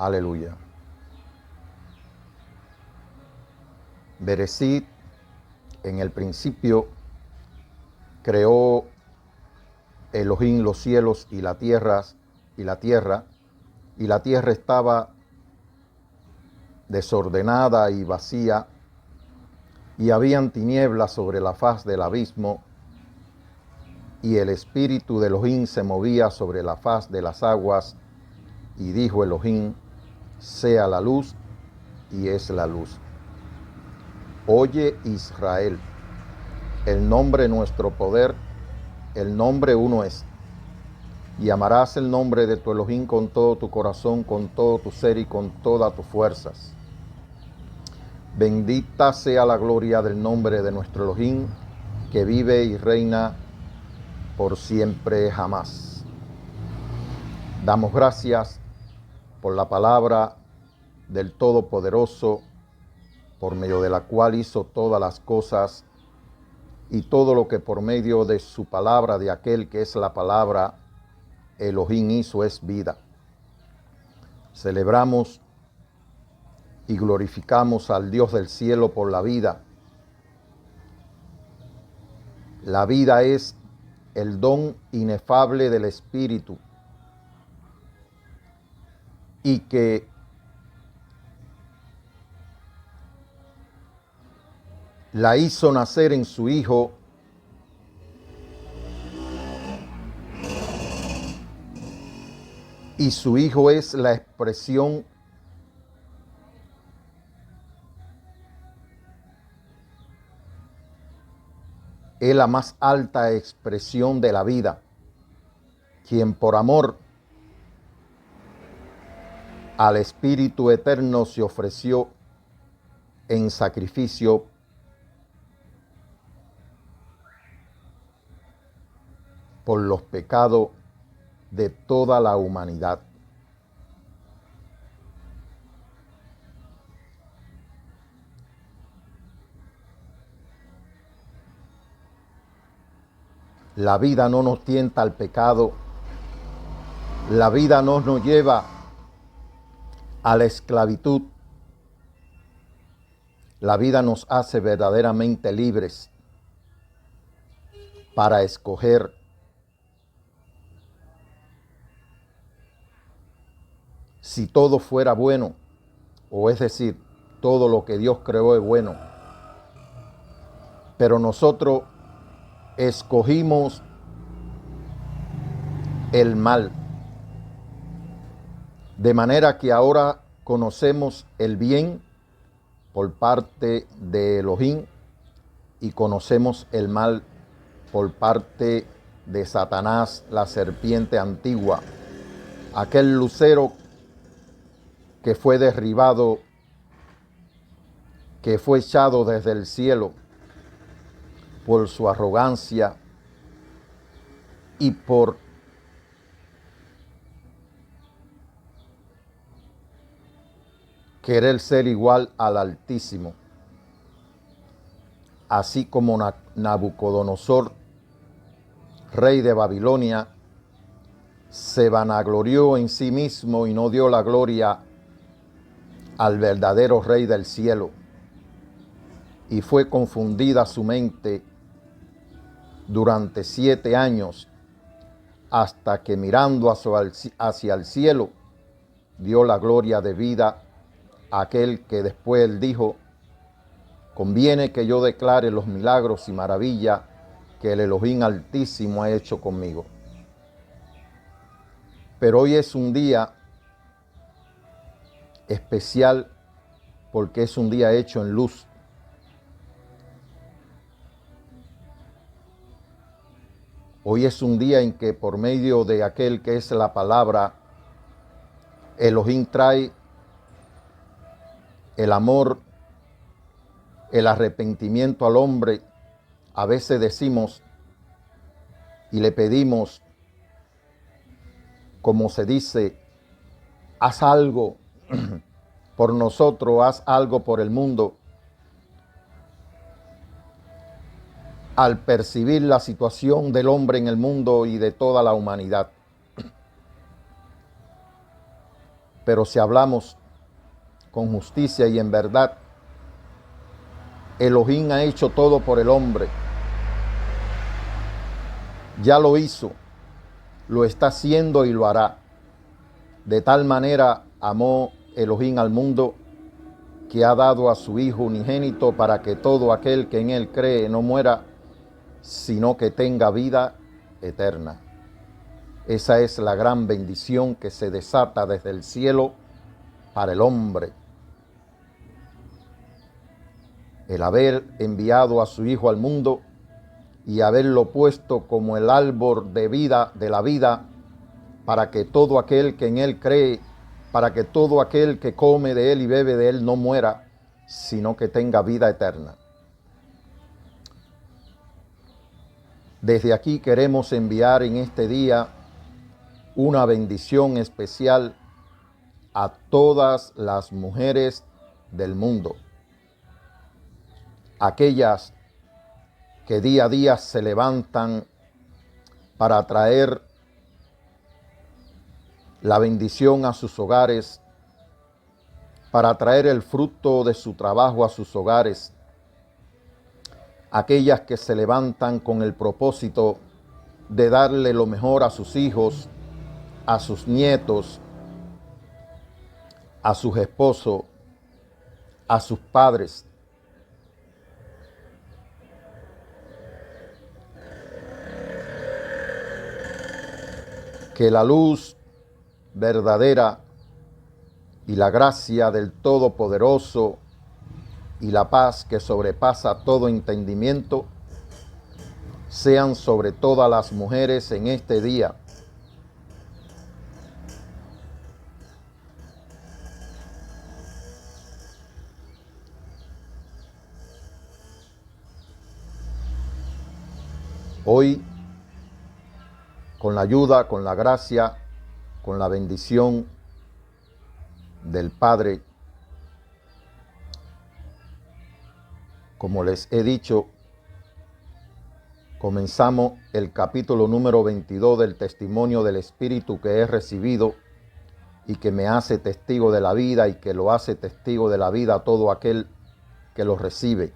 Aleluya. Bereshit, en el principio, creó Elohim los cielos y la tierra, y la tierra estaba desordenada y vacía, y habían tinieblas sobre la faz del abismo, y el espíritu de Elohim se movía sobre la faz de las aguas, y dijo Elohim, sea la luz, y es la luz. Oye Israel, el nombre nuestro poder, el nombre uno es. Y amarás el nombre de tu Elohim con todo tu corazón, con todo tu ser y con todas tus fuerzas. Bendita sea la gloria del nombre de nuestro Elohim, que vive y reina por siempre jamás. Damos gracias por la palabra del Todopoderoso, por medio de la cual hizo todas las cosas, y todo lo que por medio de su palabra, de aquel que es la palabra, Elohim hizo es vida. Celebramos y glorificamos al Dios del cielo por la vida. La vida es el don inefable del Espíritu, y que la hizo nacer en su Hijo, y su Hijo es la expresión es la más alta expresión de la vida, quien por amor al Espíritu Eterno se ofreció en sacrificio por los pecados de toda la humanidad. La vida no nos tienta al pecado, la vida no nos lleva a la esclavitud, la vida nos hace verdaderamente libres para escoger si todo fuera bueno, o es decir, todo lo que Dios creó es bueno, pero nosotros escogimos el mal, de manera que ahora conocemos el bien por parte de Elohim y conocemos el mal por parte de Satanás, la serpiente antigua, aquel lucero que fue derribado, que fue echado desde el cielo por su arrogancia y por querer ser igual al Altísimo. Así como Nabucodonosor, rey de Babilonia, se vanaglorió en sí mismo y no dio la gloria al verdadero Rey del cielo, y fue confundida su mente durante 7 años, hasta que mirando hacia el cielo, dio la gloria de vida a aquel que después él dijo, conviene que yo declare los milagros y maravillas que el Elohim Altísimo ha hecho conmigo. Pero hoy es un día especial porque es un día hecho en luz. Hoy es un día en que por medio de aquel que es la palabra, Elohim trae el amor, el arrepentimiento al hombre. A veces decimos y le pedimos, como se dice, haz algo por nosotros, haz algo por el mundo. Al percibir la situación del hombre en el mundo y de toda la humanidad. Pero si hablamos con justicia y en verdad, Elohim ha hecho todo por el hombre. Ya lo hizo, lo está haciendo y lo hará. De tal manera amó Elohim al mundo que ha dado a su Hijo unigénito para que todo aquel que en él cree no muera, sino que tenga vida eterna. Esa es la gran bendición que se desata desde el cielo para el hombre. El haber enviado a su Hijo al mundo y haberlo puesto como el árbol de vida, de la vida, para que todo aquel que en él cree, para que todo aquel que come de él y bebe de él no muera, sino que tenga vida eterna. Desde aquí queremos enviar en este día una bendición especial a todas las mujeres del mundo, aquellas que día a día se levantan para traer la bendición a sus hogares, para traer el fruto de su trabajo a sus hogares, aquellas que se levantan con el propósito de darle lo mejor a sus hijos, a sus nietos, a sus esposos, a sus padres. Que la luz verdadera y la gracia del Todopoderoso y la paz que sobrepasa todo entendimiento sean sobre todas las mujeres en este día. Hoy, con la ayuda, con la gracia, con la bendición del Padre, como les he dicho, comenzamos el capítulo número 22 del testimonio del Espíritu que he recibido y que me hace testigo de la vida y que lo hace testigo de la vida a todo aquel que lo recibe.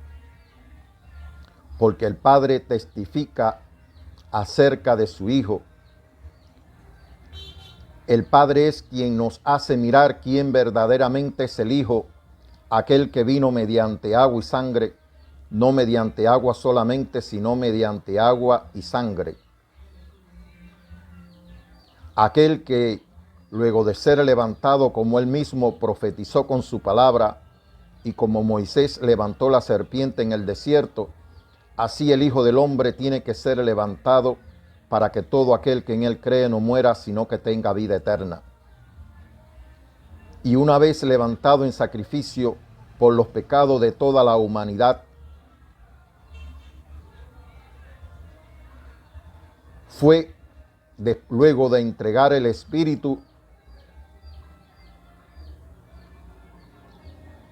Porque el Padre testifica acerca de su Hijo. El Padre es quien nos hace mirar quién verdaderamente es el Hijo, aquel que vino mediante agua y sangre, no mediante agua solamente, sino mediante agua y sangre. Aquel que, luego de ser levantado como él mismo profetizó con su palabra, y como Moisés levantó la serpiente en el desierto, así el Hijo del Hombre tiene que ser levantado para que todo aquel que en él cree no muera, sino que tenga vida eterna. Y una vez levantado en sacrificio por los pecados de toda la humanidad, fue luego de entregar el Espíritu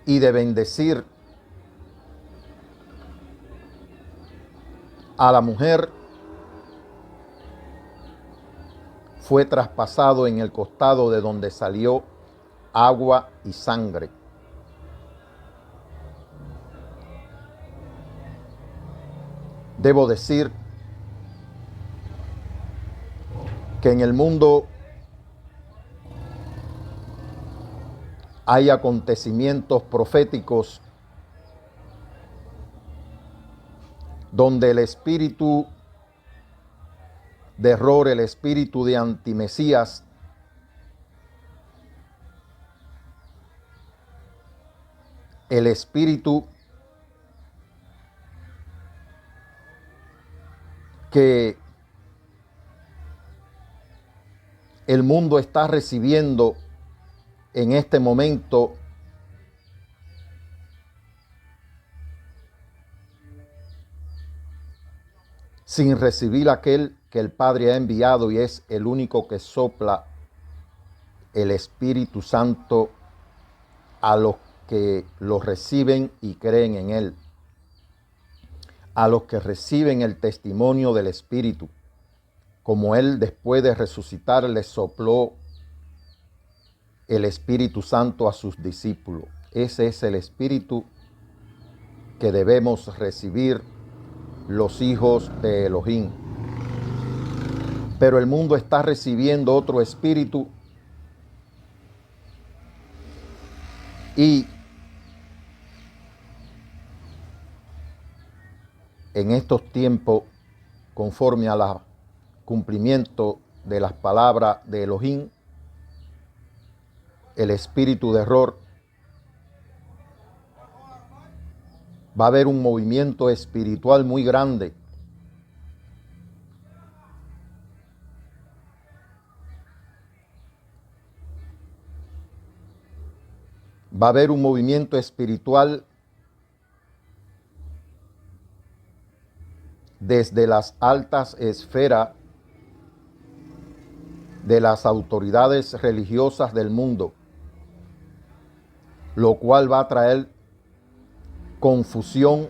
y de bendecir a la mujer, fue traspasado en el costado de donde salió agua y sangre. Debo decir que en el mundo hay acontecimientos proféticos donde el espíritu de error, el espíritu de antimesías, el espíritu que el mundo está recibiendo en este momento sin recibir aquel que el Padre ha enviado y es el único que sopla el Espíritu Santo a los que lo reciben y creen en él, a los que reciben el testimonio del Espíritu, como él después de resucitar les sopló el Espíritu Santo a sus discípulos. Ese es el espíritu que debemos recibir los hijos de Elohim. Pero el mundo está recibiendo otro espíritu y en estos tiempos, conforme al cumplimiento de las palabras de Elohim, el espíritu de error, va a haber un movimiento espiritual muy grande. Va a haber un movimiento espiritual desde las altas esferas de las autoridades religiosas del mundo, lo cual va a traer confusión,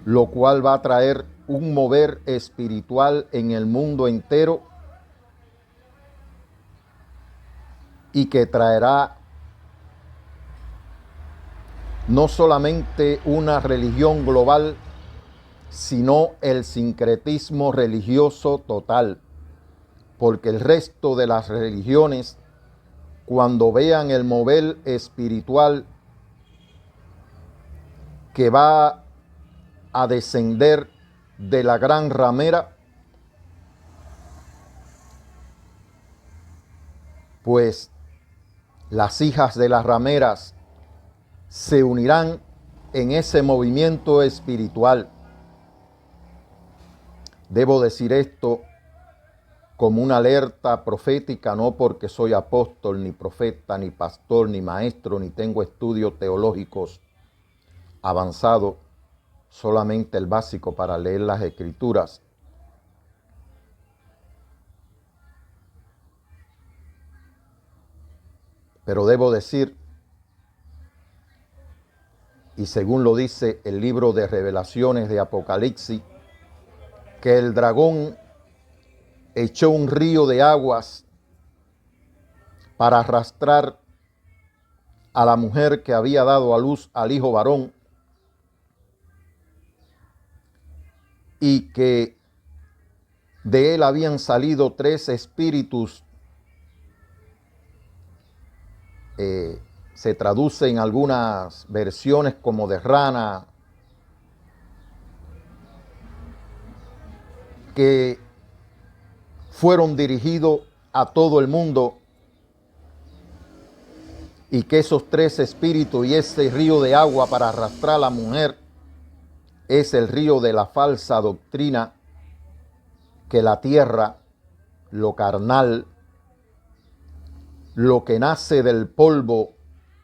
lo cual va a traer un mover espiritual en el mundo entero y que traerá no solamente una religión global, sino el sincretismo religioso total, porque el resto de las religiones, cuando vean el mover espiritual que va a descender de la gran ramera, pues las hijas de las rameras se unirán en ese movimiento espiritual. Debo decir esto como una alerta profética, no porque soy apóstol, ni profeta, ni pastor, ni maestro, ni tengo estudios teológicos avanzados, solamente el básico para leer las escrituras. Pero debo decir, y según lo dice el libro de Revelaciones de Apocalipsis, que el dragón echó un río de aguas para arrastrar a la mujer que había dado a luz al hijo varón, y que de él habían salido 3 espíritus. Se traduce en algunas versiones como de rana, que fueron dirigidos a todo el mundo, y que esos 3 espíritus y ese río de agua para arrastrar a la mujer es el río de la falsa doctrina, que la tierra, lo carnal, lo que nace del polvo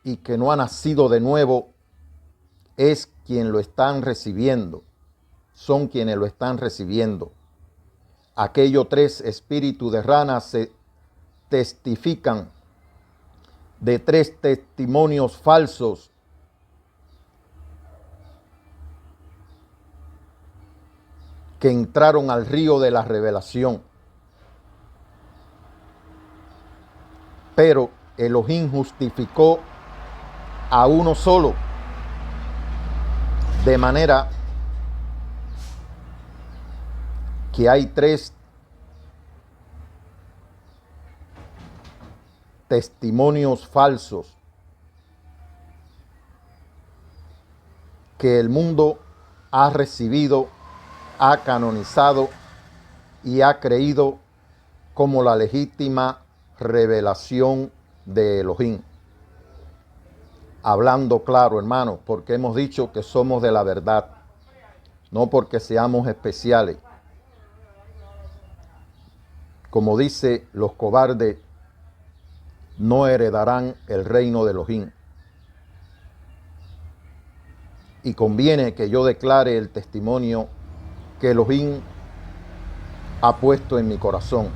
y que no ha nacido de nuevo, es quien lo están recibiendo. Son quienes lo están recibiendo. Aquellos 3 espíritus de rana se testifican de 3 testimonios falsos que entraron al río de la revelación. Pero Elohim justificó a uno solo, de manera que hay 3 testimonios falsos que el mundo ha recibido, ha canonizado y ha creído como la legítima revelación de Elohim. Hablando claro, hermano, porque hemos dicho que somos de la verdad, no porque seamos especiales. Como dice, los cobardes no heredarán el reino de Elohim. Y conviene que yo declare el testimonio que Elohim ha puesto en mi corazón.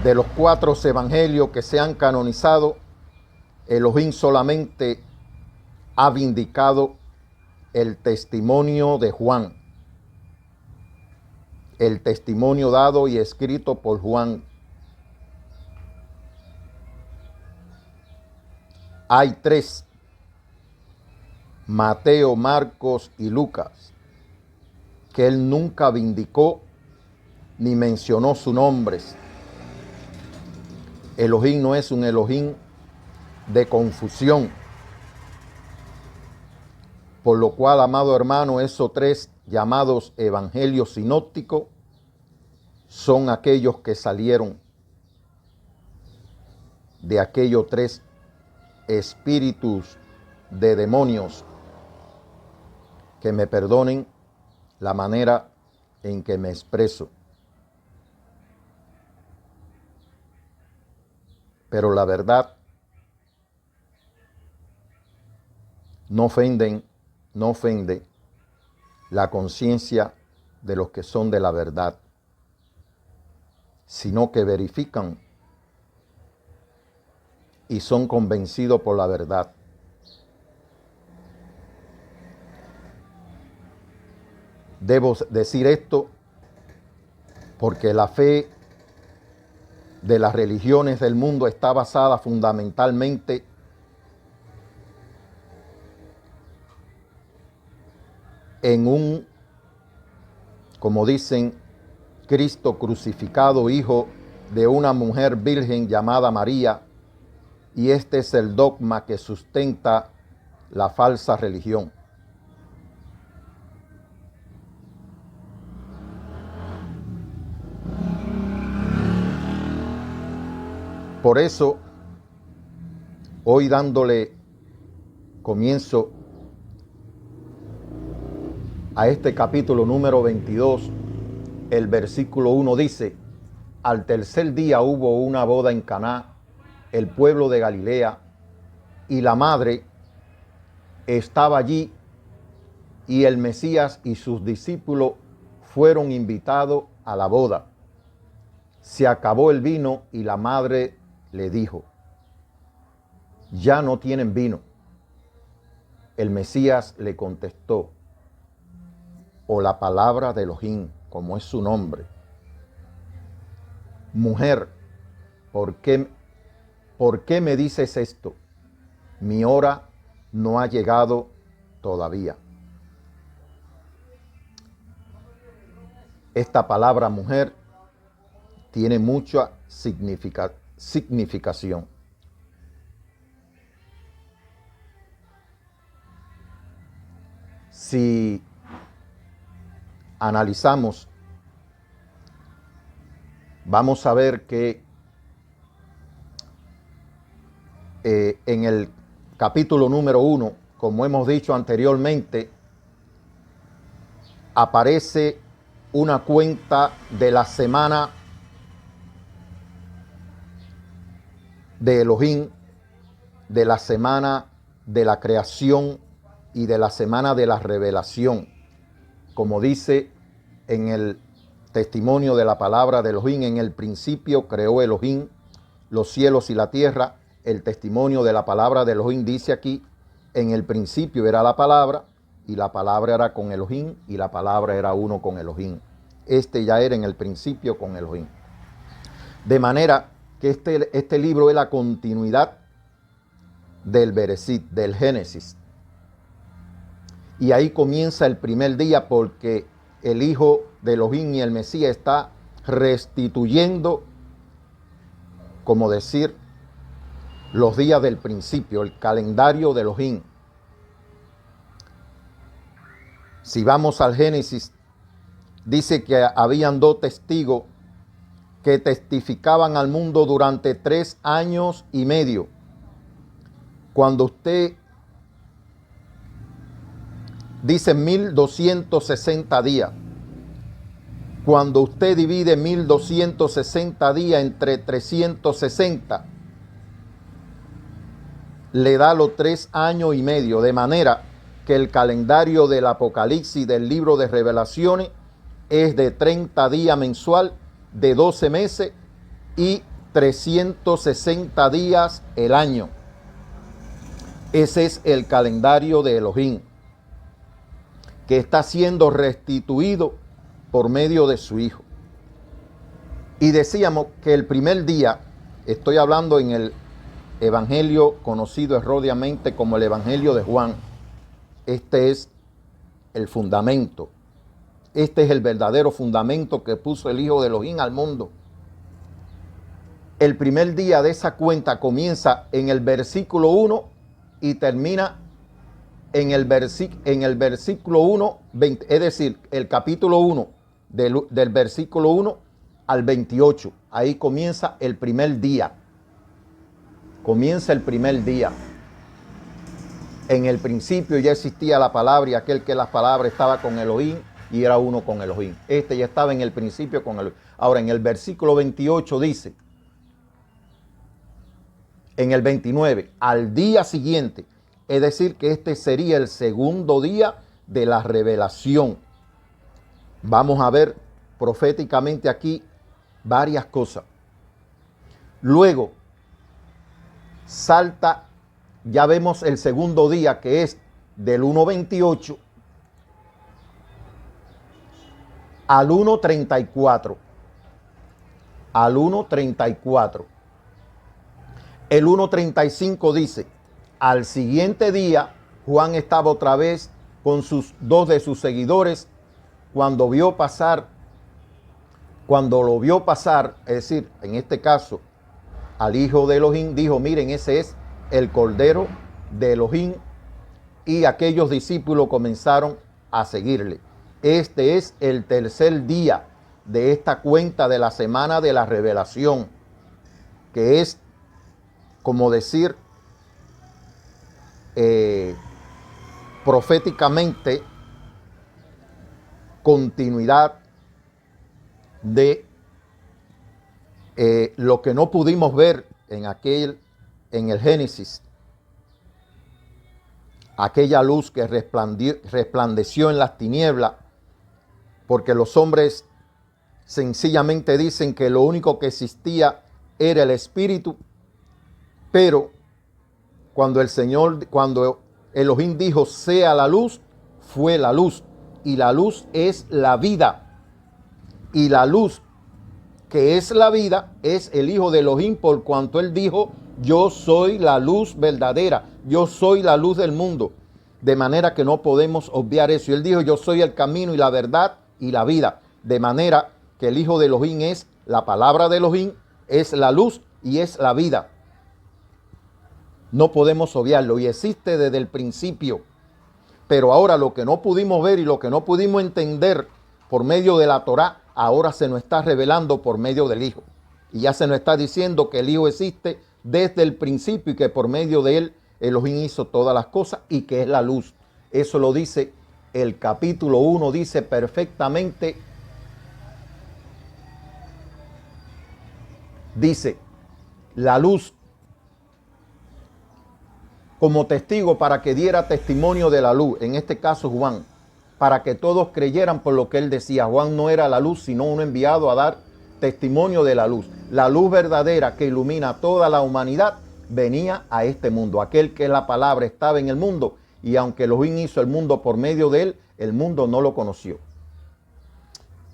De los 4 evangelios que se han canonizado, Elohim solamente ha vindicado el testimonio de Juan, el testimonio dado y escrito por Juan, Hay tres: Mateo, Marcos y Lucas, que él nunca vindicó ni mencionó sus nombres. Elohim no es un Elohim de confusión. Por lo cual, amado hermano, esos tres llamados evangelios sinópticos son aquellos que salieron de aquellos tres espíritus de demonios, que me perdonen la manera en que me expreso. Pero la verdad no ofende la conciencia de los que son de la verdad, sino que verifican y son convencidos por la verdad. Debo decir esto porque la fe de las religiones del mundo está basada fundamentalmente en un, como dicen, Cristo crucificado, hijo de una mujer virgen llamada María, y este es el dogma que sustenta la falsa religión. Por eso, hoy dándole comienzo a este capítulo número 22, el versículo 1 dice: al tercer día hubo una boda en Caná, el pueblo de Galilea, y la madre estaba allí, y el Mesías y sus discípulos fueron invitados a la boda. Se acabó el vino y la madre le dijo: ya no tienen vino. El Mesías le contestó, o la palabra de Elohim, como es su nombre: mujer, ¿por qué me dices esto? Mi hora no ha llegado todavía. Esta palabra mujer tiene mucha significación. Si analizamos, vamos a ver que en el capítulo número 1, como hemos dicho anteriormente, aparece una cuenta de la semana de Elohim, de la semana de la creación y de la semana de la revelación. Como dice en el testimonio de la palabra de Elohim: en el principio creó Elohim los cielos y la tierra. El testimonio de la palabra de Elohim dice aquí: en el principio era la palabra, y la palabra era con Elohim, y la palabra era uno con Elohim. Este ya era en el principio con Elohim. De manera que este libro es la continuidad del Bereshit, del Génesis. Y ahí comienza el primer día, porque el Hijo de Elohim y el Mesías está restituyendo, como decir, los días del principio, el calendario de Elohim. Si vamos al Génesis, dice que habían dos testigos que testificaban al mundo durante 3 años y medio. Cuando usted dice 1260 días, cuando usted divide 1260 días entre 360, le da los 3 años y medio, de manera que el calendario del Apocalipsis, del libro de Revelaciones, es de 30 días mensual, de 12 meses y 360 días el año. Ese es el calendario de Elohim, que está siendo restituido por medio de su Hijo. Y decíamos que el primer día, estoy hablando en evangelio conocido erróneamente como el Evangelio de Juan. Este es el fundamento. Este es el verdadero fundamento que puso el Hijo de Elohim al mundo. El primer día de esa cuenta comienza en el versículo 1 y termina en el versículo 1, 20, es decir, el capítulo 1 del versículo 1 al 28. Ahí comienza el primer día. Comienza el primer día. En el principio ya existía la palabra, y aquel que la palabra estaba con Elohim y era uno con Elohim. Este ya estaba en el principio con Elohim. Ahora, en el versículo 28 dice, en el 29, al día siguiente, es decir, que este sería el segundo día de la revelación. Vamos a ver proféticamente aquí varias cosas. Luego, salta, ya vemos el segundo día, que es del 1.28 al 1.34. Al 1.34. El 1.35 dice, al siguiente día, Juan estaba otra vez con dos de sus seguidores cuando lo vio pasar, es decir, en este caso, al Hijo de Elohim, dijo, miren, ese es el Cordero de Elohim, y aquellos discípulos comenzaron a seguirle. Este es el tercer día de esta cuenta de la semana de la revelación, que es, como decir, proféticamente, continuidad de lo que no pudimos ver en el Génesis, aquella luz que resplandeció en las tinieblas, porque los hombres sencillamente dicen que lo único que existía era el Espíritu, pero cuando Elohim dijo sea la luz, fue la luz, y la luz es la vida, y la luz que es la vida es el Hijo de Elohim, por cuanto él dijo, yo soy la luz verdadera, yo soy la luz del mundo, de manera que no podemos obviar eso. Y él dijo, yo soy el camino y la verdad y la vida, de manera que el Hijo de Elohim es la palabra de Elohim, es la luz y es la vida. No podemos obviarlo, y existe desde el principio. Pero ahora lo que no pudimos ver y lo que no pudimos entender por medio de la Torá, ahora se nos está revelando por medio del Hijo. Y ya se nos está diciendo que el Hijo existe desde el principio y que por medio de él Elohim hizo todas las cosas y que es la luz. Eso lo dice el capítulo 1, dice perfectamente, dice, la luz como testigo para que diera testimonio de la luz, en este caso Juan, para que todos creyeran por lo que él decía. Juan no era la luz, sino uno enviado a dar testimonio de la luz. La luz verdadera que ilumina toda la humanidad venía a este mundo. Aquel que es la palabra estaba en el mundo, y aunque Elohim hizo el mundo por medio de él, el mundo no lo conoció.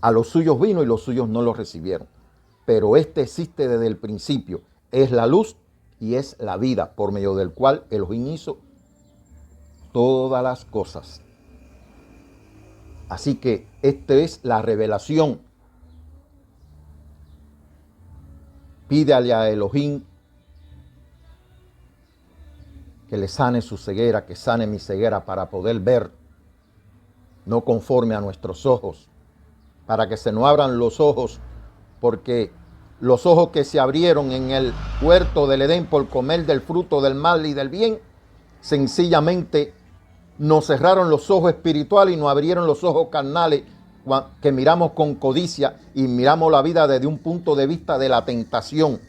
A los suyos vino y los suyos no lo recibieron. Pero este existe desde el principio. Es la luz y es la vida, por medio del cual Elohim hizo todas las cosas. Así que esta es la revelación. Pídale a Elohim que le sane su ceguera, que sane mi ceguera para poder ver, no conforme a nuestros ojos, para que se nos abran los ojos, porque los ojos que se abrieron en el huerto del Edén por comer del fruto del mal y del bien, sencillamente nos cerraron los ojos espirituales y nos abrieron los ojos carnales, que miramos con codicia y miramos la vida desde un punto de vista de la tentación.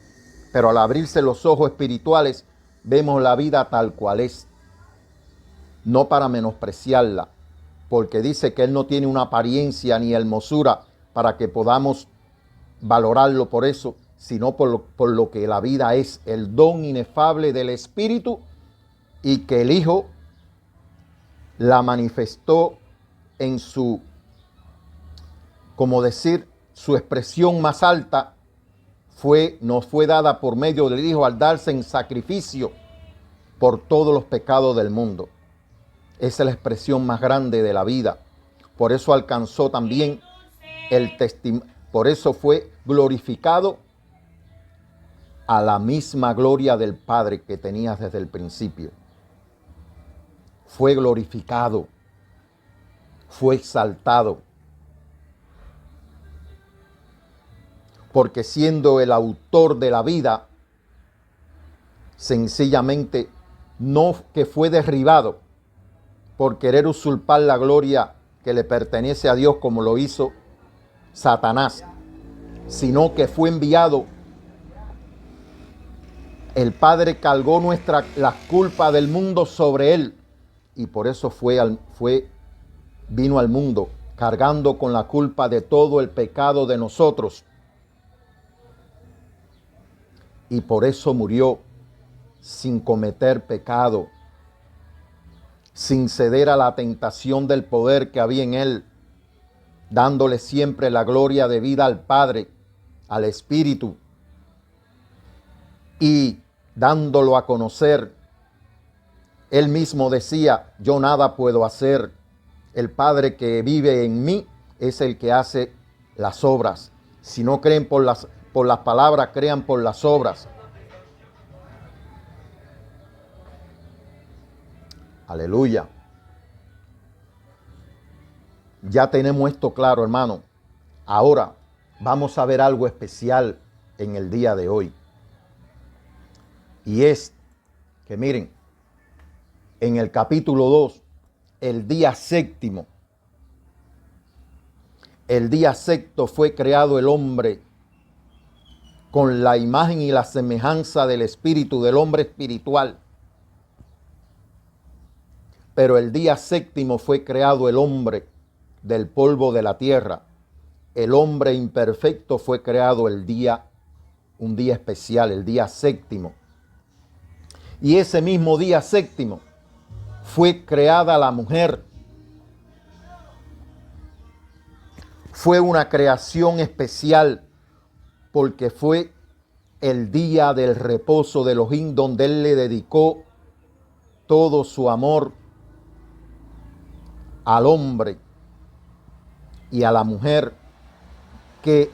Pero al abrirse los ojos espirituales, vemos la vida tal cual es, no para menospreciarla, porque dice que él no tiene una apariencia ni hermosura para que podamos valorarlo por eso, sino por lo que la vida es, el don inefable del Espíritu, y que el Hijo la manifestó en su, como decir, su expresión más alta nos fue dada por medio del Hijo al darse en sacrificio por todos los pecados del mundo. Esa es la expresión más grande de la vida. Por eso alcanzó también el testimonio. Por eso fue glorificado a la misma gloria del Padre que tenía desde el principio. Fue glorificado, fue exaltado, porque siendo el autor de la vida, sencillamente no que fue derribado por querer usurpar la gloria que le pertenece a Dios como lo hizo Satanás, sino que fue enviado. El Padre cargó las culpas del mundo sobre él y por eso vino al mundo cargando con la culpa de todo el pecado de nosotros. Y por eso murió sin cometer pecado, sin ceder a la tentación del poder que había en él, dándole siempre la gloria debida al Padre, al Espíritu, y dándolo a conocer. Él mismo decía: yo nada puedo hacer, el Padre que vive en mí es el que hace las obras. Si no creen por las palabras, crean por las obras. Aleluya. Ya tenemos esto claro, hermano. Ahora vamos a ver algo especial en el día de hoy. Y es que miren, en el capítulo 2, el día séptimo fue creado el hombre con la imagen y la semejanza del espíritu, del hombre espiritual. Pero el día séptimo fue creado el hombre del polvo de la tierra. El hombre imperfecto fue creado un día especial, el día séptimo. Y ese mismo día séptimo fue creada la mujer. Fue una creación especial porque fue el día del reposo de Elohim, donde él le dedicó todo su amor al hombre y a la mujer, que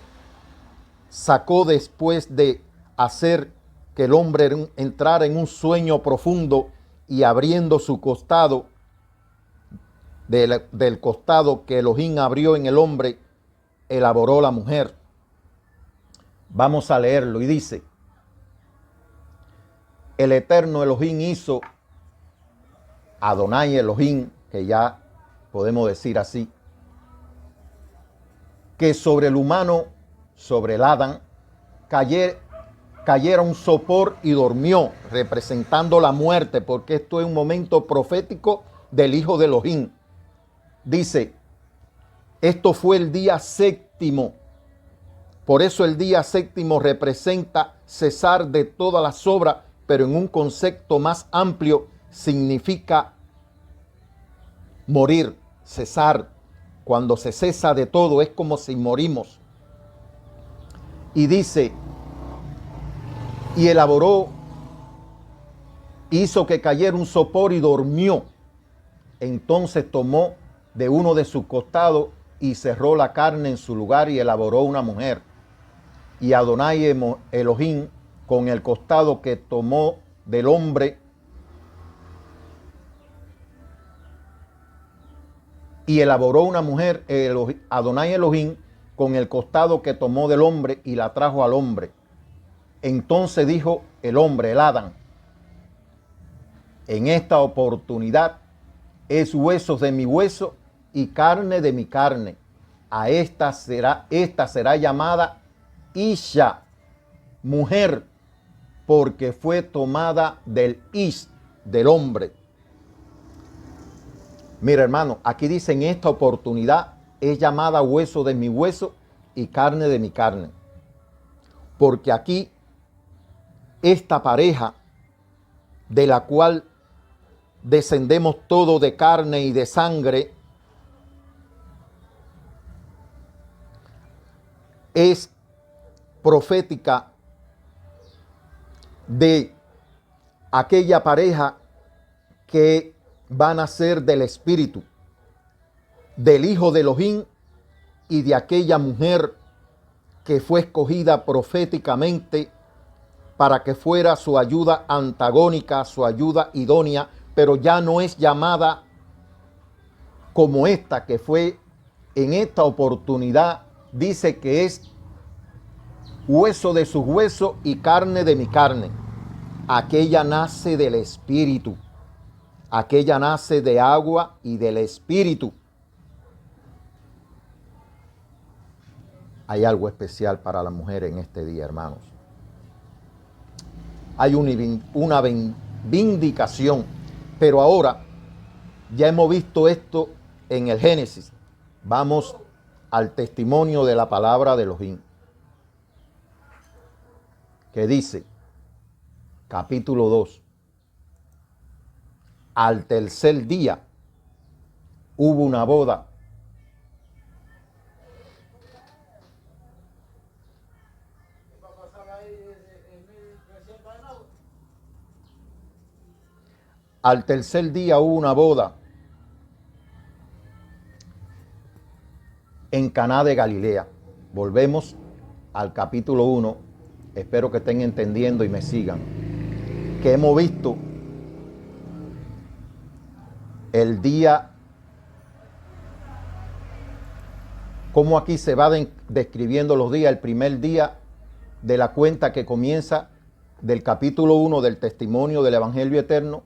sacó después de hacer que el hombre entrara en un sueño profundo y abriendo su costado, del costado que Elohim abrió en el hombre, elaboró la mujer. Vamos a leerlo y dice: el eterno Elohim hizo, Adonai Elohim, que ya podemos decir así, que sobre el humano, sobre el Adán, cayera un sopor y durmió, representando la muerte, porque esto es un momento profético del Hijo de Elohim. Dice, esto fue el día séptimo. Por eso el día séptimo representa cesar de todas las obras, pero en un concepto más amplio significa morir, cesar. Cuando se cesa de todo es como si morimos. Y dice, y elaboró, hizo que cayera un sopor y durmió. Entonces tomó de uno de sus costados y cerró la carne en su lugar y elaboró una mujer. Y Adonai Elohim, con el costado que tomó del hombre, y elaboró una mujer, Adonai Elohim, con el costado que tomó del hombre y la trajo al hombre. Entonces dijo el hombre, el Adán, en esta oportunidad es huesos de mi hueso y carne de mi carne. Esta será llamada Isha, mujer, porque fue tomada del Ish, del hombre. Mira, hermano, aquí dice, en esta oportunidad es llamada hueso de mi hueso y carne de mi carne. Porque aquí esta pareja, de la cual descendemos todo de carne y de sangre, es profética de aquella pareja que va a nacer del Espíritu, del Hijo de Elohim y de aquella mujer que fue escogida proféticamente para que fuera su ayuda antagónica, su ayuda idónea, pero ya no es llamada como esta que fue en esta oportunidad. Dice que es hueso de su hueso y carne de mi carne. Aquella nace del Espíritu. Aquella nace de agua y del Espíritu. Hay algo especial para la mujer en este día, hermanos. Hay una vindicación. Pero ahora ya hemos visto esto en el Génesis. Vamos al testimonio de la palabra de Elohim, que dice, capítulo 2, al tercer día hubo una boda. Al tercer día hubo una boda en Caná de Galilea. Volvemos al capítulo 1. Espero que estén entendiendo y me sigan. Que hemos visto el día, cómo aquí se va describiendo los días. El primer día de la cuenta que comienza del capítulo 1 del testimonio del Evangelio Eterno,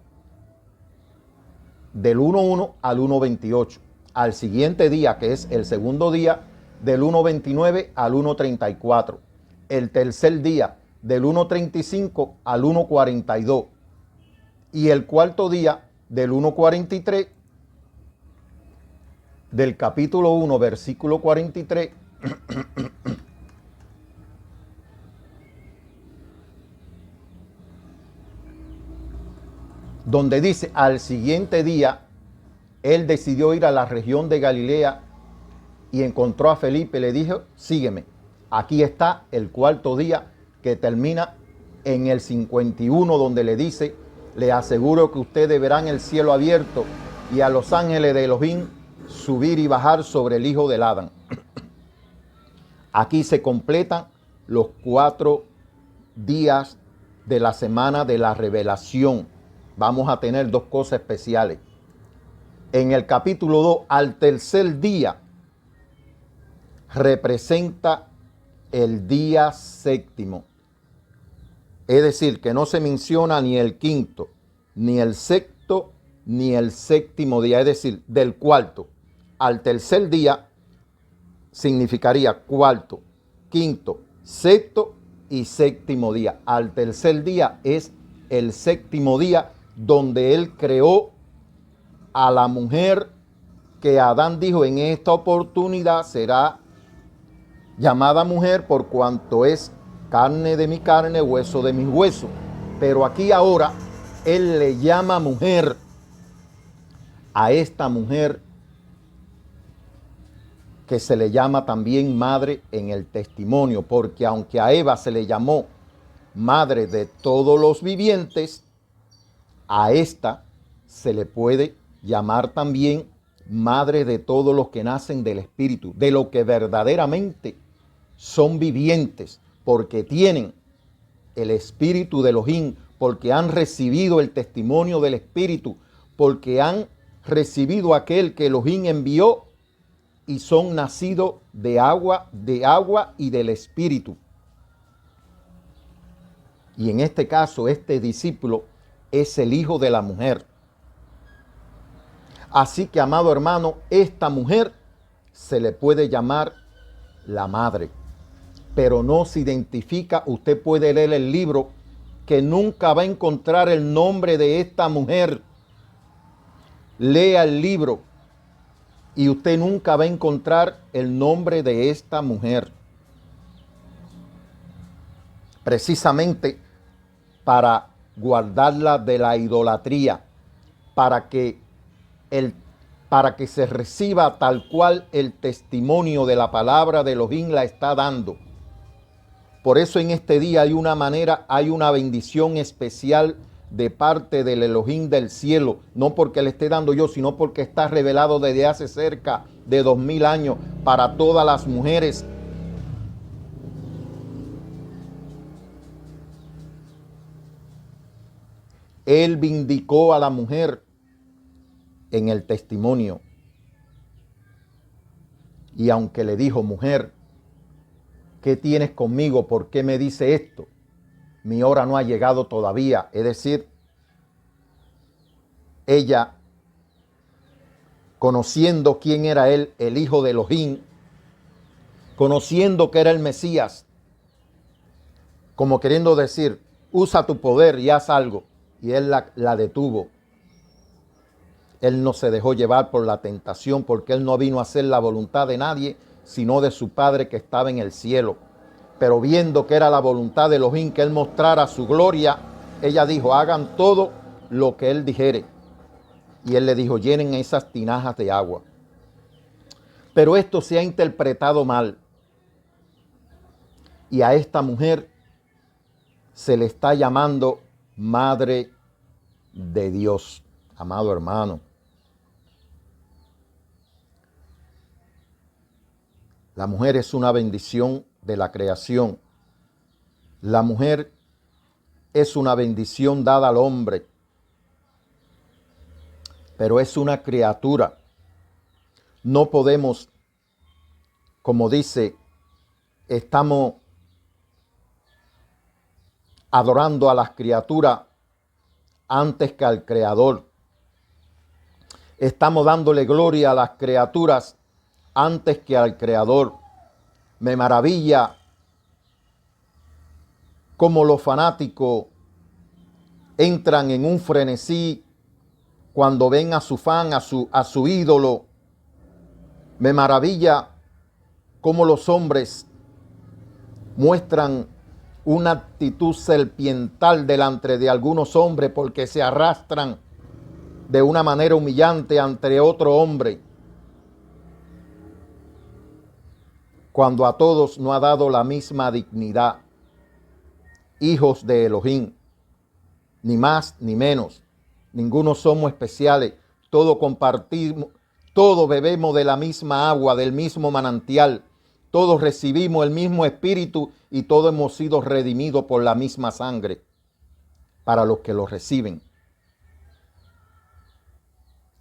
del 1.1 al 1.28. Al siguiente día, que es el segundo día, del 1.29 al 1.34. El tercer día, del 1.35 al 1.42. Y el cuarto día, del 1.43, del capítulo 1, versículo 43, donde dice, al siguiente día, él decidió ir a la región de Galilea y encontró a Felipe y le dijo, sígueme. Aquí está el cuarto día que termina en el 51, donde le dice, le aseguro que ustedes verán el cielo abierto y a los ángeles de Elohim subir y bajar sobre el hijo del Adán. Aquí se completan los 4 días de la semana de la revelación. Vamos a tener 2 cosas especiales. En el capítulo 2, al tercer día, representa el día séptimo. Es decir, que no se menciona ni el quinto, ni el sexto, ni el séptimo día. Es decir, del cuarto al tercer día significaría cuarto, quinto, sexto y séptimo día. Al tercer día es el séptimo día donde él creó a la mujer que Adán dijo, en esta oportunidad será llamada mujer por cuanto es carne de mi carne, hueso de mis huesos. Pero aquí ahora él le llama mujer a esta mujer que se le llama también madre en el testimonio, porque aunque a Eva se le llamó madre de todos los vivientes, a esta se le puede llamar también madre de todos los que nacen del Espíritu, de los que verdaderamente son vivientes, porque tienen el Espíritu de Elohim, porque han recibido el testimonio del Espíritu, porque han recibido aquel que Elohim envió y son nacidos de agua y del Espíritu. Y en este caso, este discípulo es el hijo de la mujer. Así que, amado hermano, esta mujer se le puede llamar la madre, pero no se identifica. Usted puede leer el libro que nunca va a encontrar el nombre de esta mujer. Lea el libro y usted nunca va a encontrar el nombre de esta mujer. Precisamente para guardarla de la idolatría, para que se reciba tal cual el testimonio de la palabra de Elohim la está dando. Por eso en este día hay una bendición especial de parte del Elohim del cielo, no porque le esté dando yo, sino porque está revelado desde hace cerca de 2000 años para todas las mujeres. Él vindicó a la mujer en el testimonio. Y aunque le dijo: mujer, ¿qué tienes conmigo? ¿Por qué me dice esto? Mi hora no ha llegado todavía. Es decir, ella, conociendo quién era él, el hijo de Elohim, conociendo que era el Mesías, como queriendo decir: usa tu poder y haz algo. Y él la detuvo. Él no se dejó llevar por la tentación, porque él no vino a hacer la voluntad de nadie, sino de su Padre que estaba en el cielo. Pero viendo que era la voluntad de Elohim que él mostrara su gloria, ella dijo: hagan todo lo que él dijere. Y él le dijo: llenen esas tinajas de agua. Pero esto se ha interpretado mal. Y a esta mujer se le está llamando Madre de Dios, amado hermano. La mujer es una bendición de la creación. La mujer es una bendición dada al hombre, pero es una criatura. No podemos, como dice, estamos adorando a las criaturas antes que al Creador. Estamos dándole gloria a las criaturas antes que al Creador. Me maravilla cómo los fanáticos entran en un frenesí cuando ven a su fan, a su ídolo. Me maravilla cómo los hombres muestran una actitud serpiental delante de algunos hombres porque se arrastran de una manera humillante ante otro hombre, cuando a todos no ha dado la misma dignidad. Hijos de Elohim, ni más ni menos. Ninguno somos especiales. Todos compartimos, todos bebemos de la misma agua, del mismo manantial. Todos recibimos el mismo espíritu y todos hemos sido redimidos por la misma sangre para los que lo reciben.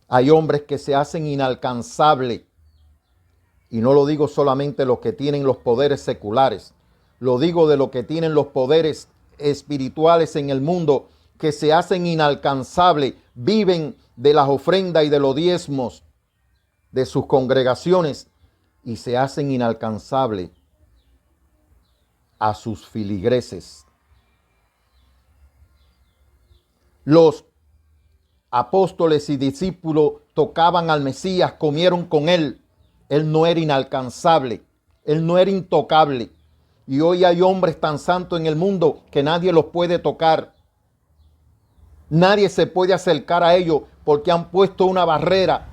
Hay hombres que se hacen inalcanzables. Y no lo digo solamente los que tienen los poderes seculares. Lo digo de los que tienen los poderes espirituales en el mundo, que se hacen inalcanzables, viven de las ofrendas y de los diezmos de sus congregaciones y se hacen inalcanzables a sus filigreses. Los apóstoles y discípulos tocaban al Mesías, comieron con él. Él no era inalcanzable, él no era intocable. Y hoy hay hombres tan santos en el mundo que nadie los puede tocar. Nadie se puede acercar a ellos porque han puesto una barrera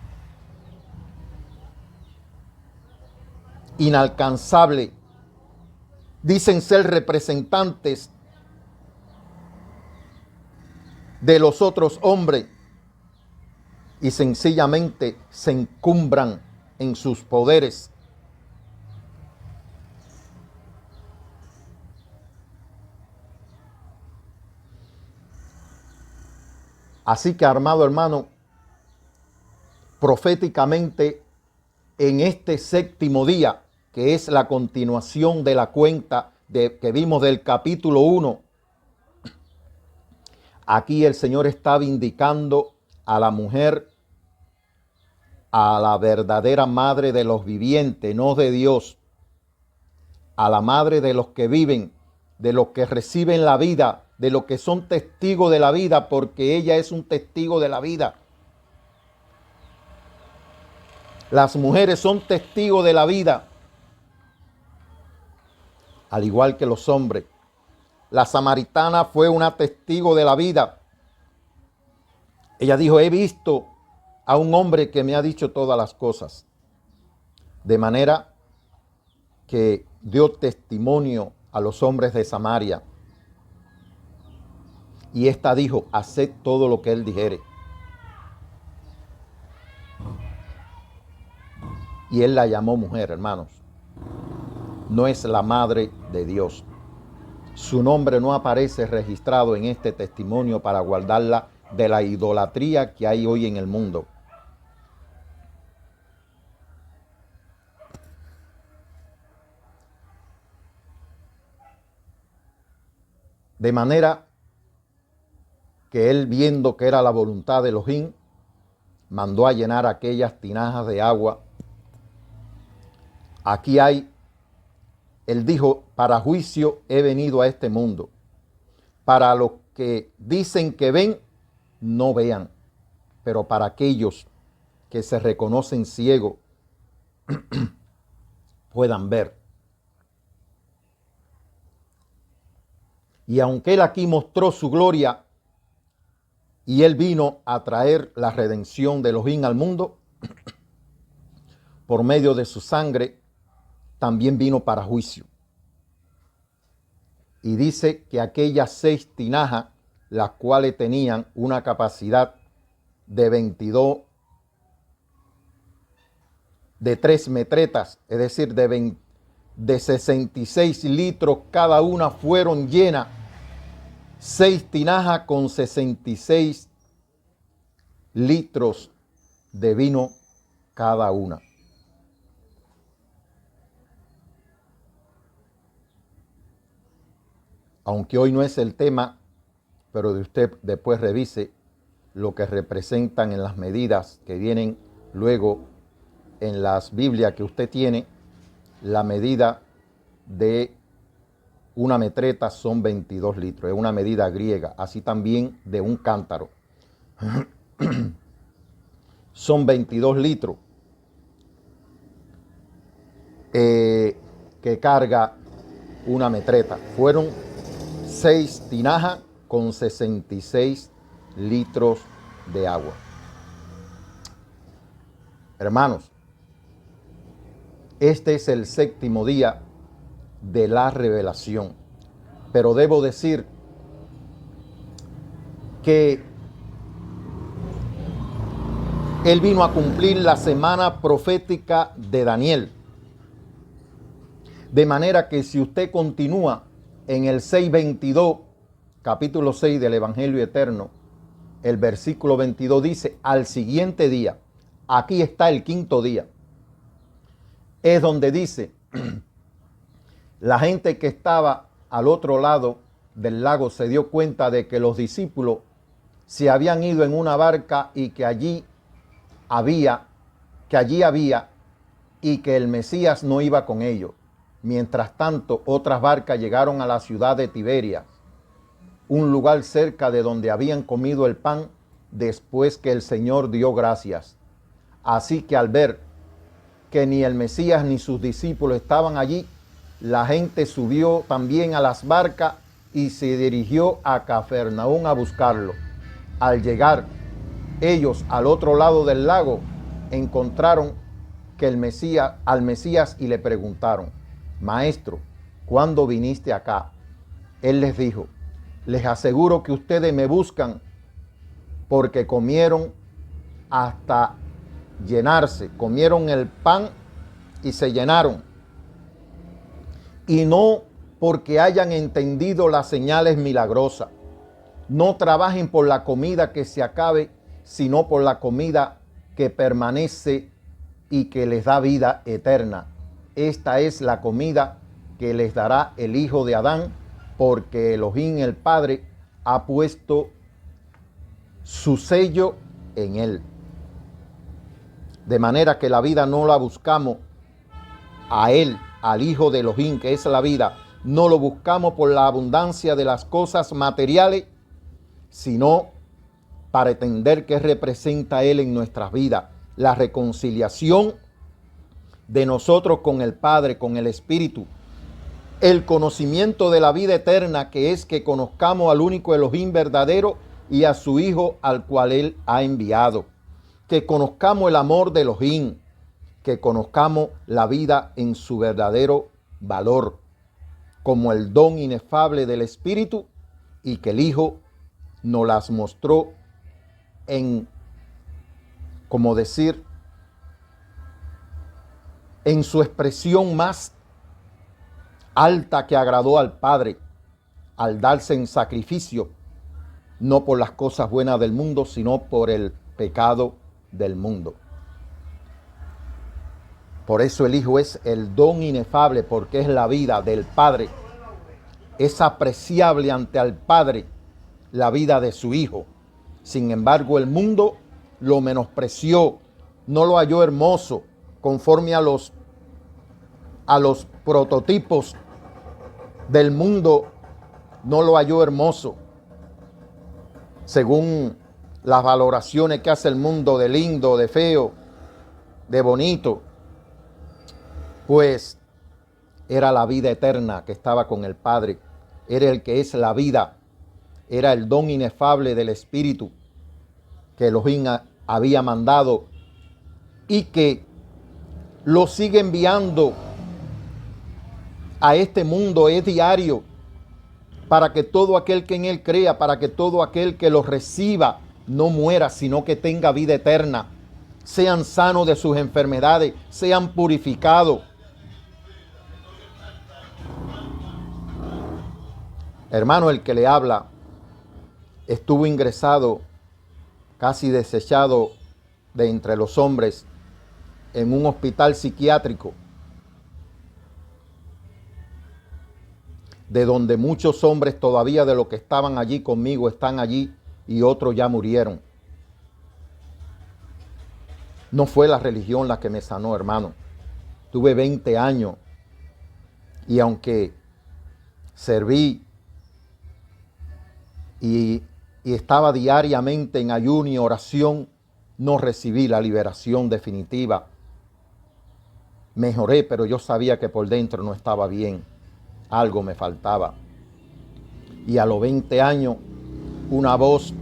inalcanzable. Dicen ser representantes de los otros hombres y sencillamente se encumbran en sus poderes. Así que, amado hermano, proféticamente en este séptimo día, que es la continuación de la cuenta que vimos del capítulo 1, aquí el Señor está vindicando a la mujer, a la verdadera madre de los vivientes, no de Dios, a la madre de los que viven, de los que reciben la vida, de los que son testigos de la vida, porque ella es un testigo de la vida. Las mujeres son testigos de la vida, al igual que los hombres. La samaritana fue una testigo de la vida. Ella dijo: he visto a un hombre que me ha dicho todas las cosas. De manera que dio testimonio a los hombres de Samaria. Y ésta dijo, haced todo lo que él dijere. Y él la llamó mujer, hermanos. No es la madre de Dios. Su nombre no aparece registrado en este testimonio para guardarla de la idolatría que hay hoy en el mundo. De manera que él, viendo que era la voluntad de Elohim, mandó a llenar aquellas tinajas de agua. Aquí hay, él dijo, para juicio he venido a este mundo. Para los que dicen que ven, no vean. Pero para aquellos que se reconocen ciegos, puedan ver. Y aunque él aquí mostró su gloria, y él vino a traer la redención de Elohim al mundo, por medio de su sangre, también vino para juicio. Y dice que aquellas 6 tinajas, las cuales tenían una capacidad de 22, de 3 metretas, es decir, de 66 litros cada una, fueron llenas. 6 tinajas con 66 litros de vino cada una. Aunque hoy no es el tema, pero de usted después revise lo que representan en las medidas que vienen luego en las Biblias que usted tiene. La medida de una metreta son 22 litros, es una medida griega, así también de un cántaro. Son 22 litros que carga una metreta. Fueron 6 tinajas con 66 litros de agua. Hermanos, este es el 7º día de la revelación. Pero debo decir que él vino a cumplir la semana profética de Daniel. De manera que si usted continúa en el 6:22, capítulo 6 del Evangelio Eterno, el versículo 22 dice, al siguiente día, aquí está el 5.º día, es donde dice, la gente que estaba al otro lado del lago se dio cuenta de que los discípulos se habían ido en una barca y que allí había y que el Mesías no iba con ellos. Mientras tanto, otras barcas llegaron a la ciudad de Tiberias, un lugar cerca de donde habían comido el pan después que el Señor dio gracias. Así que al ver que ni el Mesías ni sus discípulos estaban allí, la gente subió también a las barcas y se dirigió a Cafarnaúm a buscarlo. Al llegar ellos al otro lado del lago, encontraron que al Mesías y le preguntaron, Maestro, ¿cuándo viniste acá? Él les dijo, les aseguro que ustedes me buscan porque comieron hasta llenarse, comieron el pan y se llenaron, y no porque hayan entendido las señales milagrosas. No trabajen por la comida que se acabe, sino por la comida que permanece y que les da vida eterna. Esta es la comida que les dará el Hijo de Adán, porque Elohim el Padre ha puesto su sello en él. De manera que la vida no la buscamos a él, al Hijo de Elohim, que es la vida. No lo buscamos por la abundancia de las cosas materiales, sino para entender qué representa él en nuestras vidas. La reconciliación de nosotros con el Padre, con el Espíritu. El conocimiento de la vida eterna, que es que conozcamos al único Elohim verdadero y a su Hijo al cual él ha enviado. Que conozcamos el amor de Elohim, que conozcamos la vida en su verdadero valor. como el don inefable del Espíritu, y que el Hijo nos las mostró en, como decir, en su expresión más alta, que agradó al Padre al darse en sacrificio, no por las cosas buenas del mundo, sino por el pecado del mundo. Por eso el Hijo es el don inefable, porque es la vida del Padre. Es apreciable ante el Padre la vida de su Hijo. Sin embargo, el mundo lo menospreció, no lo halló hermoso, conforme a los prototipos del mundo, no lo halló hermoso. Según las valoraciones que hace el mundo de lindo, de feo, de bonito, pues era la vida eterna que estaba con el Padre. Era el que es la vida. Era el don inefable del Espíritu que Elohim había mandado y que lo sigue enviando a este mundo. Es diario, para que todo aquel que en él crea, para que todo aquel que lo reciba no muera, sino que tenga vida eterna. Sean sanos de sus enfermedades, sean purificados. Hermano, el que le habla estuvo ingresado, casi desechado de entre los hombres, en un hospital psiquiátrico, de donde muchos hombres todavía de los que estaban allí conmigo están allí y otros ya murieron. No fue la religión la que me sanó, hermano. Tuve 20 años y aunque serví y estaba diariamente en ayuno y oración, no recibí la liberación definitiva. Mejoré, pero yo sabía que por dentro no estaba bien. Algo me faltaba. Y a los 20 años, una voz,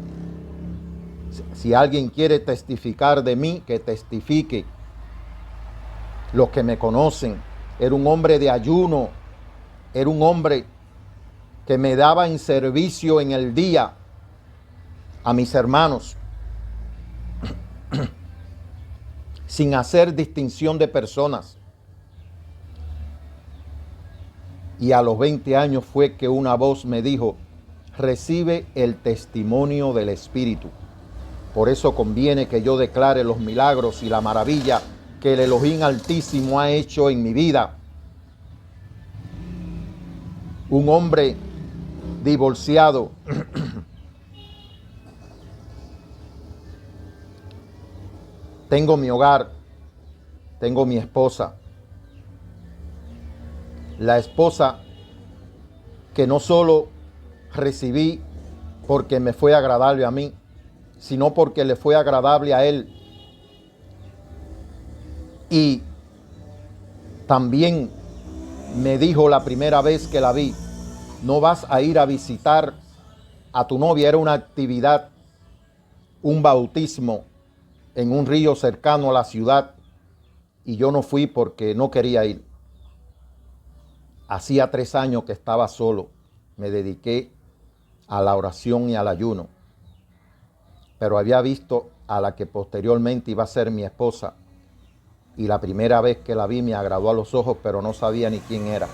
si alguien quiere testificar de mí, que testifique. Los que me conocen, era un hombre de ayuno, era un hombre que me daba en servicio en el día a mis hermanos, sin hacer distinción de personas. Y a los 20 años fue que una voz me dijo: recibe el testimonio del Espíritu. Por eso conviene que yo declare los milagros y la maravilla que el Elohim Altísimo ha hecho en mi vida. Un hombre divorciado, tengo mi hogar, tengo mi esposa. La esposa que no solo recibí porque me fue agradable a mí, sino porque le fue agradable a él. Y también me dijo la primera vez que la vi: no vas a ir a visitar a tu novia. Era una actividad, un bautismo en un río cercano a la ciudad, y yo no fui porque no quería ir. Hacía 3 años que estaba solo. Me dediqué a la oración y al ayuno. Pero había visto a la que posteriormente iba a ser mi esposa. Y la primera vez que la vi me agradó a los ojos, pero no sabía ni quién era.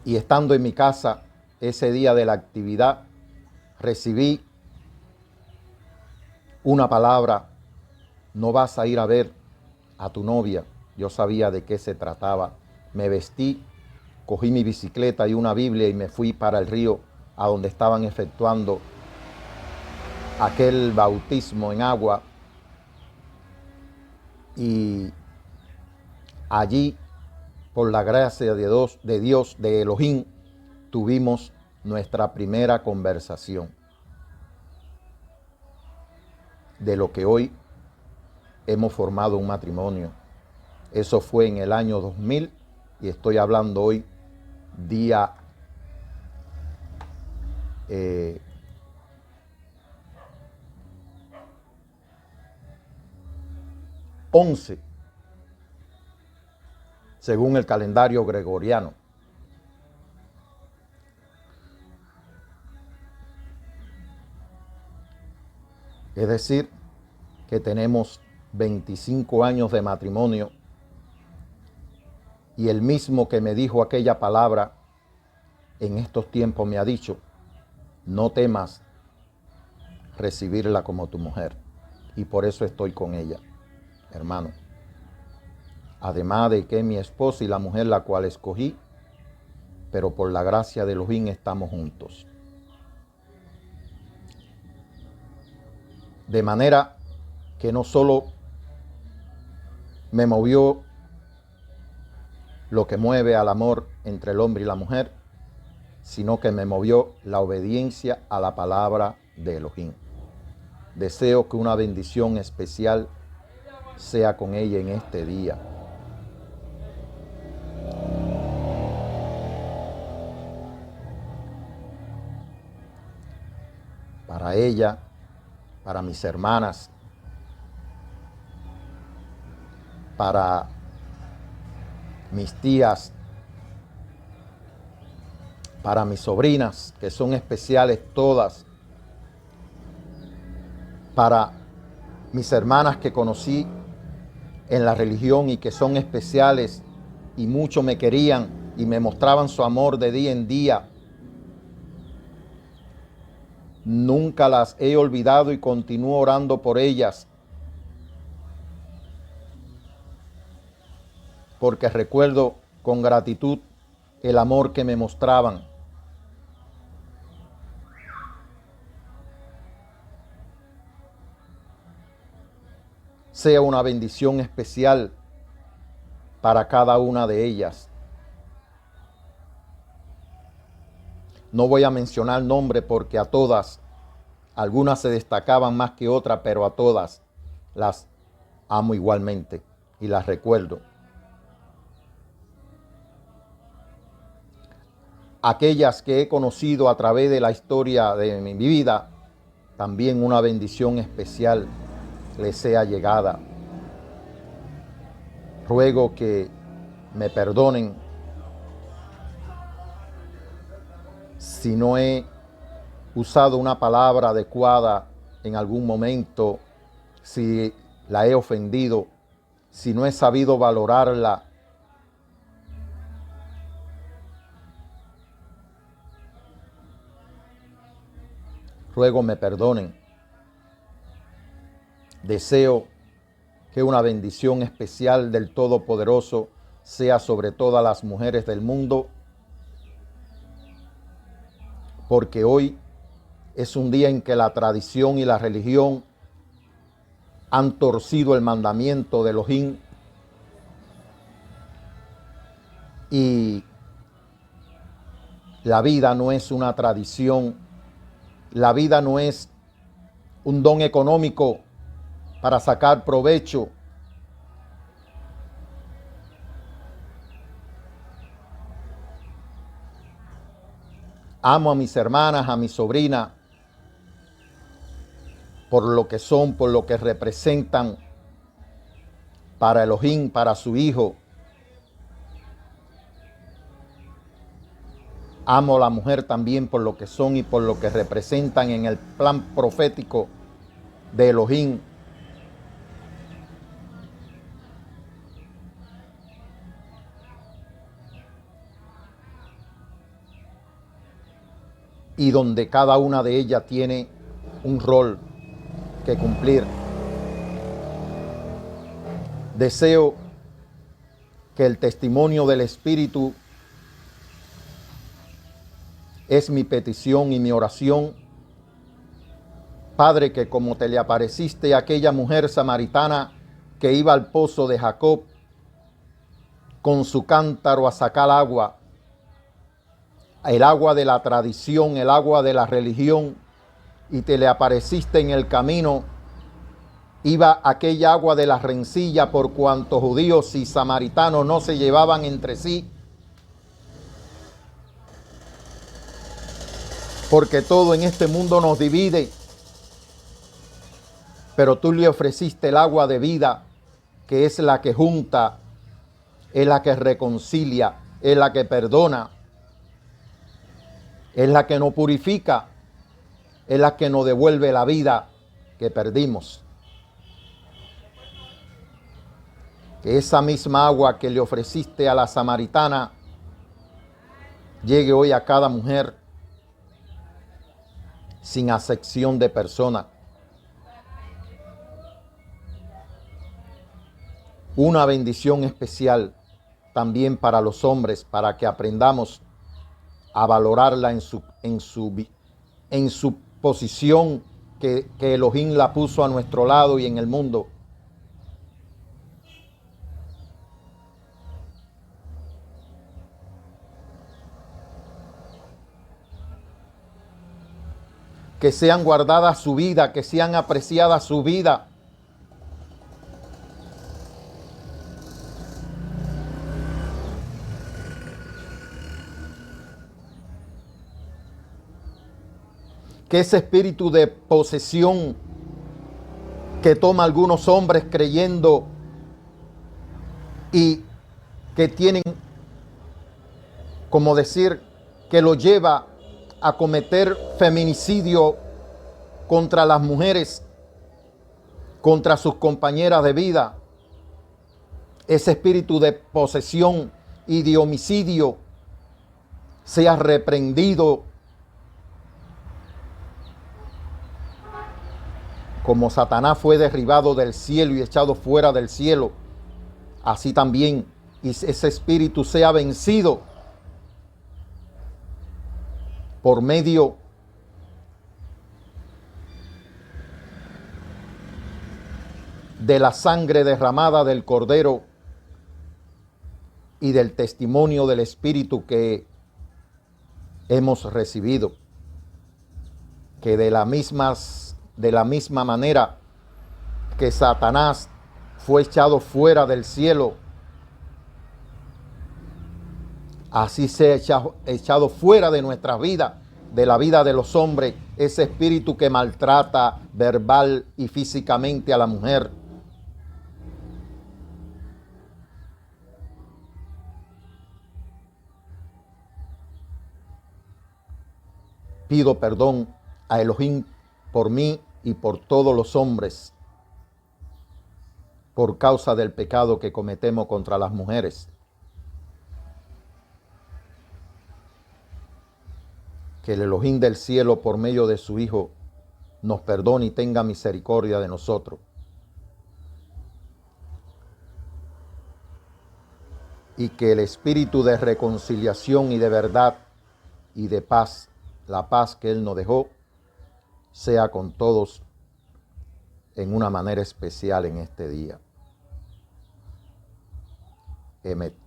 Y estando en mi casa ese día de la actividad, recibí una palabra: no vas a ir a ver a tu novia. Yo sabía de qué se trataba. Me vestí, cogí mi bicicleta y una Biblia y me fui para el río a donde estaban efectuando aquel bautismo en agua. Y allí, por la gracia de Dios, de Elohim, tuvimos nuestra primera conversación de lo que hoy hemos formado un matrimonio. Eso fue en el año 2000 y estoy hablando hoy día 11 según el calendario gregoriano. Es decir, que tenemos 25 años de matrimonio y el mismo que me dijo aquella palabra en estos tiempos me ha dicho: no temas recibirla como tu mujer. Y por eso estoy con ella, hermano. Además de que es mi esposa y la mujer la cual escogí, pero por la gracia de Elohim estamos juntos. De manera que no solo me movió lo que mueve al amor entre el hombre y la mujer, sino que me movió la obediencia a la palabra de Elohim. Deseo que una bendición especial sea con ella en este día. Para ella, para mis hermanas, para mis tías, para mis sobrinas, que son especiales todas, para mis hermanas que conocí en la religión y que son especiales y mucho me querían y me mostraban su amor de día en día. Nunca las he olvidado y continúo orando por ellas, porque recuerdo con gratitud el amor que me mostraban. Sea una bendición especial para cada una de ellas. No voy a mencionar nombre porque a todas, algunas se destacaban más que otras, pero a todas las amo igualmente y las recuerdo. Aquellas que he conocido a través de la historia de mi vida, también una bendición especial les sea llegada. Ruego que me perdonen si no he usado una palabra adecuada en algún momento, si la he ofendido, si no he sabido valorarla. Ruego me perdonen. Deseo que una bendición especial del Todopoderoso sea sobre todas las mujeres del mundo, porque hoy es un día en que la tradición y la religión han torcido el mandamiento de Elohim y la vida no es una tradición, la vida no es un don económico para sacar provecho. Amo a mis hermanas, a mis sobrinas, por lo que son, por lo que representan para Elohim, para su Hijo. Amo a la mujer también por lo que son y por lo que representan en el plan profético de Elohim. Y donde cada una de ellas tiene un rol que cumplir. Deseo que el testimonio del Espíritu es mi petición y mi oración. Padre, que como te le apareciste a aquella mujer samaritana que iba al pozo de Jacob con su cántaro a sacar agua, el agua de la tradición, el agua de la religión, y te le apareciste en el camino, iba aquella agua de la rencilla por cuanto judíos y samaritanos no se llevaban entre sí, porque todo en este mundo nos divide, pero tú le ofreciste el agua de vida, que es la que junta es la que reconcilia, es la que perdona, es la que nos purifica, es la que nos devuelve la vida que perdimos. Que esa misma agua que le ofreciste a la samaritana llegue hoy a cada mujer sin acepción de persona. Una bendición especial también para los hombres, para que aprendamos a valorarla en su posición que Elohim la puso a nuestro lado y en el mundo. Que sean guardadas su vida, que sean apreciadas su vida. Que ese espíritu de posesión que toma algunos hombres creyendo y que tienen, como decir, que lo lleva a cometer feminicidio contra las mujeres, contra sus compañeras de vida. Ese espíritu de posesión y de homicidio sea reprendido, como Satanás fue derribado del cielo y echado fuera del cielo, así también ese espíritu sea vencido por medio de la sangre derramada del Cordero y del testimonio del Espíritu que hemos recibido. Que de la misma manera que Satanás fue echado fuera del cielo, así sea echado fuera de nuestra vida, de la vida de los hombres, ese espíritu que maltrata verbal y físicamente a la mujer. Pido perdón a Elohim por mí y por todos los hombres por causa del pecado que cometemos contra las mujeres. Que el Elohim del cielo, por medio de su Hijo, nos perdone y tenga misericordia de nosotros. Y que el espíritu de reconciliación y de verdad y de paz, la paz que Él nos dejó, sea con todos en una manera especial en este día. Emet.